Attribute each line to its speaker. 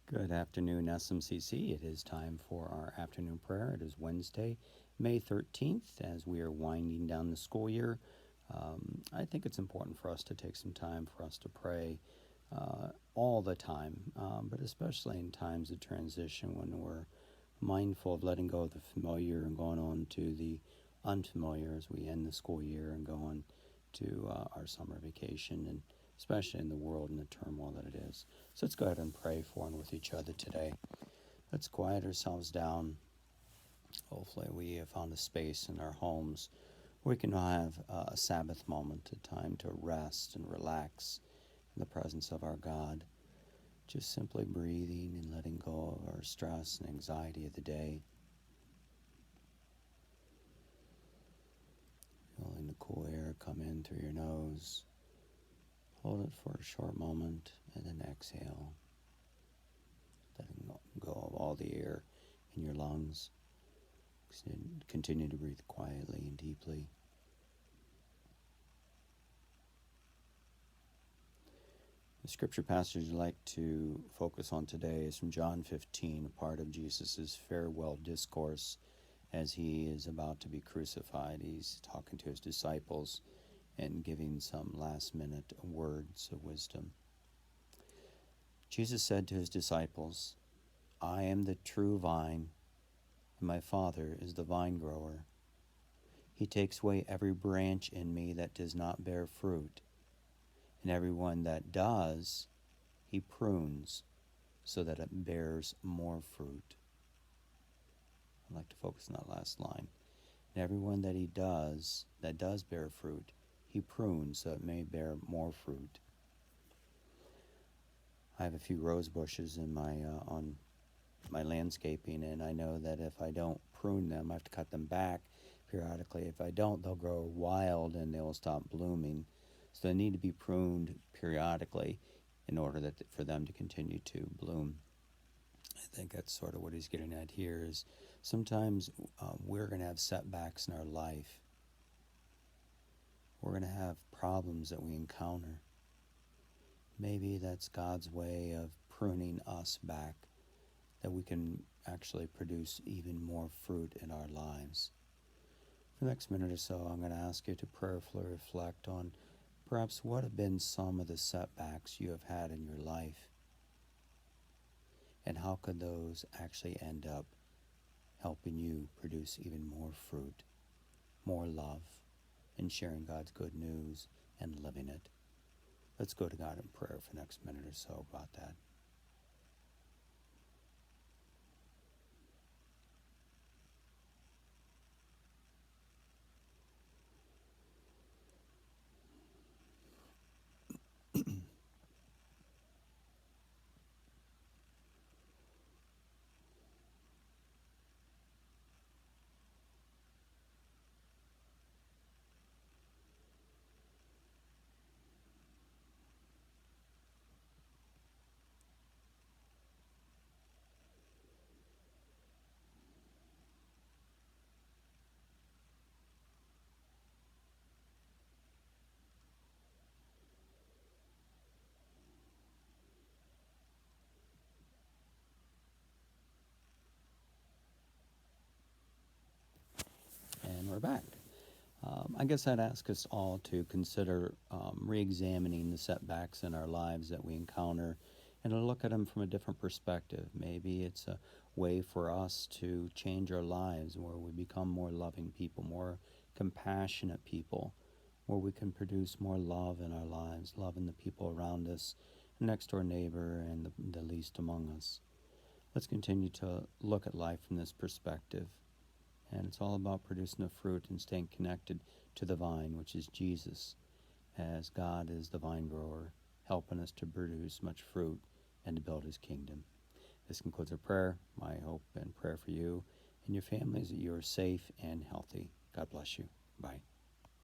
Speaker 1: Good afternoon, SMCC. It is time for our afternoon prayer. It is Wednesday, May 13th, as we are winding down the school year. I think it's important for us to take some time for us to pray all the time, but especially in times of transition when we're mindful of letting go of the familiar and going on to the unfamiliar as we end the school year and go on to our summer vacation, and especially in the world and the turmoil that it is. So let's go ahead and pray for and with each other today. Let's quiet ourselves down. Hopefully we have found a space in our homes where we can have a Sabbath moment, a time to rest and relax in the presence of our God. Just simply breathing and letting go of our stress and anxiety of the day. Feeling the cool air come in through your nose. Hold it for a short moment and then exhale. Letting go of all the air in your lungs. Continue to breathe quietly and deeply. The scripture passage I'd like to focus on today is from John 15, a part of Jesus' farewell discourse as he is about to be crucified. He's talking to his disciples and giving some last-minute words of wisdom. Jesus said to his disciples, "I am the true vine, and my Father is the vine grower. He takes away every branch in me that does not bear fruit, and every one that does, he prunes so that it bears more fruit." I'd like to focus on that last line. And every one that does bear fruit, he prunes so it may bear more fruit. I have a few rose bushes in on my landscaping, and I know that if I don't prune them, I have to cut them back periodically. If I don't, they'll grow wild and they'll stop blooming. So they need to be pruned periodically in order for them to continue to bloom. I think that's sort of what he's getting at here is sometimes we're going to have setbacks in our life. We're going to have problems that we encounter. Maybe that's God's way of pruning us back, that we can actually produce even more fruit in our lives. For the next minute or so, I'm going to ask you to prayerfully reflect on perhaps what have been some of the setbacks you have had in your life, and how could those actually end up helping you produce even more fruit, more love, and sharing God's good news and living it. Let's go to God in prayer for the next minute or so about that. And we're back. I guess I'd ask us all to consider re-examining the setbacks in our lives that we encounter and to look at them from a different perspective. Maybe it's a way for us to change our lives where we become more loving people, more compassionate people, where we can produce more love in our lives, love in the people around us, next door neighbor, and the least among us. Let's continue to look at life from this perspective. And it's all about producing the fruit and staying connected to the vine, which is Jesus, as God is the vine grower, helping us to produce much fruit and to build his kingdom. This concludes our prayer. My hope and prayer for you and your family is that you are safe and healthy. God bless you. Bye.